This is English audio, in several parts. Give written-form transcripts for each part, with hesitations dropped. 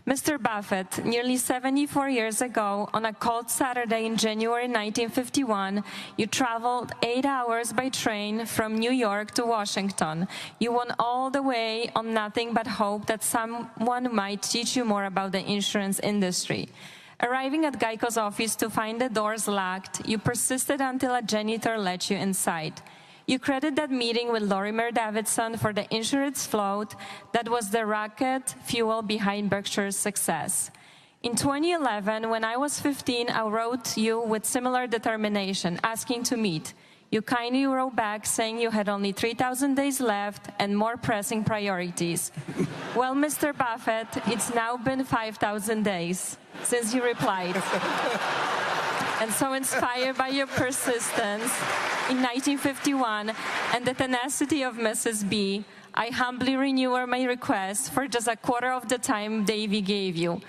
Mr. Buffett, nearly 74 years ago, on a cold Saturday in January 1951, you traveled 8 hours by train from New York to Washington. You went all the way on nothing but hope that someone might teach you more about the insurance industry. Arriving at Geico's office to find the doors locked, you persisted until a janitor let you inside. You credit that meeting with Lorimer Davidson for the insurance float that was the rocket fuel behind Berkshire's success. In 2011, when I was 15, I wrote you with similar determination, asking to meet. You kindly wrote back saying you had only 3,000 days left and more pressing priorities. Well, Mr. Buffett, it's now been 5,000 days since you replied. And so inspired by your persistence in 1951 and the tenacity of Mrs. B, I humbly renew my request for just a quarter of the time Davy gave you,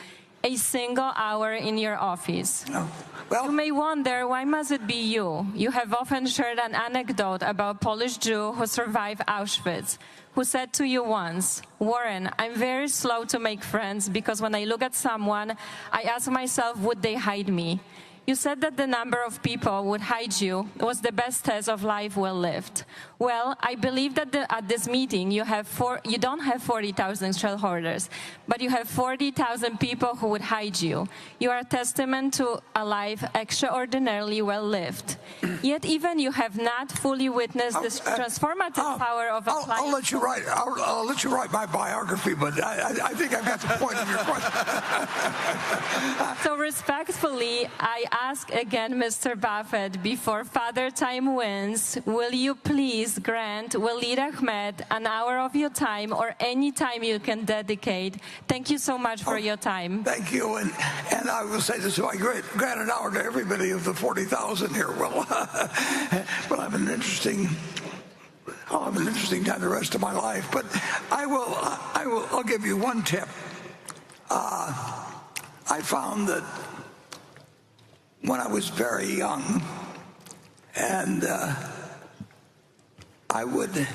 a single hour in your office. Oh, well, you may wonder, why must it be you? You have often shared an anecdote about a Polish Jew who survived Auschwitz, who said to you once, Warren, I'm very slow to make friends because when I look at someone, I ask myself, would they hide me? You said that the number of people who would hide you was the best test of life well lived. Well, I believe that at this meeting you don't have 40,000 shareholders, but you have 40,000 people who would hide you. You are a testament to a life extraordinarily well lived. Yet even you have not fully witnessed this transformative power of a client. I'll let you write my biography, but I think I've got the point of your question. So respectfully, I ask again, Mr. Buffett, before Father Time wins, will you please grant Walid Ahmed an hour of your time or any time you can dedicate? Thank you so much for your time. Thank you, and I will say this, so I grant an hour to everybody of the 40,000 here. Well, but I'll have an interesting time the rest of my life. But I'll give you one tip. I found that when I was very young, and I would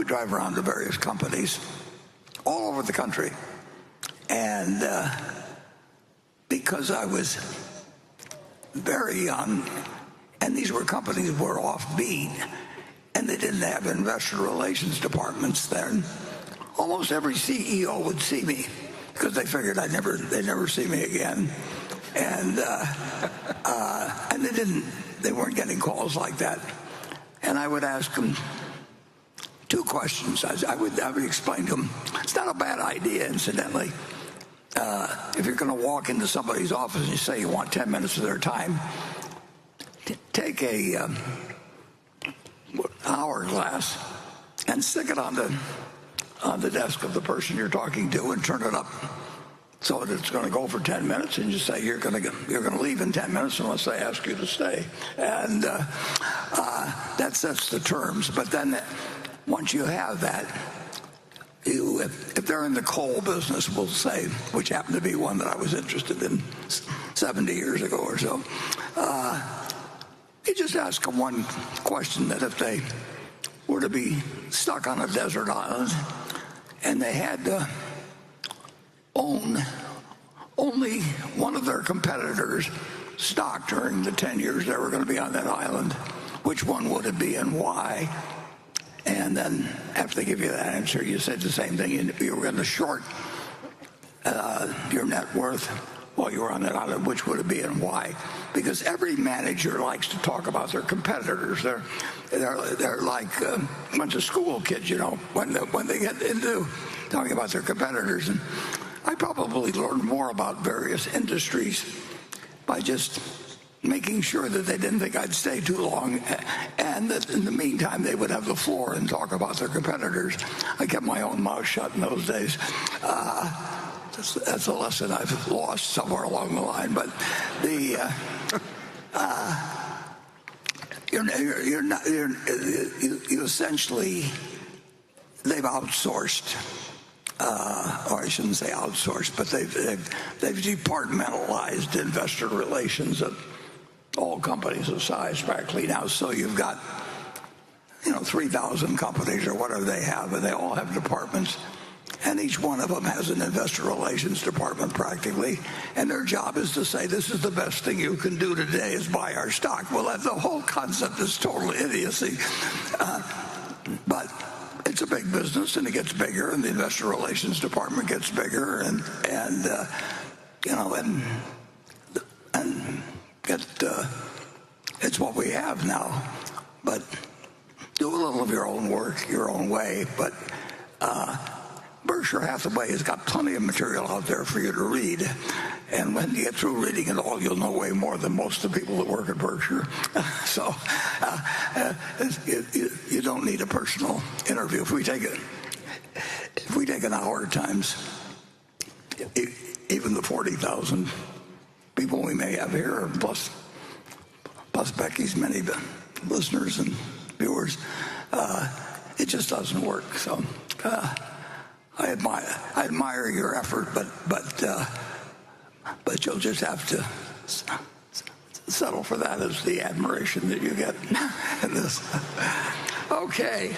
drive around to various companies all over the country, and because I was very young, and these were companies that were offbeat, and they didn't have investor relations departments then, almost every CEO would see me because they figured they'd never see me again. And they weren't getting calls like that. And I would ask them two questions. I would explain to them, it's not a bad idea, incidentally. If you're going to walk into somebody's office and you say you want 10 minutes of their time, take a hourglass and stick it on the desk of the person you're talking to and turn it up so that it's going to go for 10 minutes, and you say you're going to leave in 10 minutes unless they ask you to stay. And that sets the terms. But then once you have that, if they're in the coal business, we'll say, which happened to be one that I was interested in 70 years ago or so, you just ask them one question, that if they were to be stuck on a desert island and they had to own only one of their competitors' stock during the 10 years they were going to be on that island, which one would it be and why? And then after they give you that answer, you say the same thing. You were going to short your net worth while you were on that island, which would it be and why? Because every manager likes to talk about their competitors. They're like a bunch of school kids, when they get into talking about their competitors. And I probably learned more about various industries by just making sure that they didn't think I'd stay too long, and that in the meantime they would have the floor and talk about their competitors. I kept my own mouth shut in those days. That's a lesson I've lost somewhere along the line. But you essentially, they've outsourced. Or I shouldn't say outsourced, but they've departmentalized investor relations at all companies of size practically now. So you've got 3,000 companies or whatever they have, and they all have departments. and each one of them has an investor relations department practically, and their job is to say, this is the best thing you can do today is buy our stock. Well, the whole concept is total idiocy. But it's a big business, and it gets bigger, and the investor relations department gets bigger, and it's what we have now. But do a little of your own work, your own way. But Berkshire Hathaway has got plenty of material out there for you to read. And when you get through reading it all, you'll know way more than most of the people that work at Berkshire. So you don't need a personal interview. If we take an hour times even the 40,000 people we may have here, plus Becky's many listeners and viewers, it just doesn't work. So I admire your effort, but you'll just have to settle for that as the admiration that you get in this. Okay.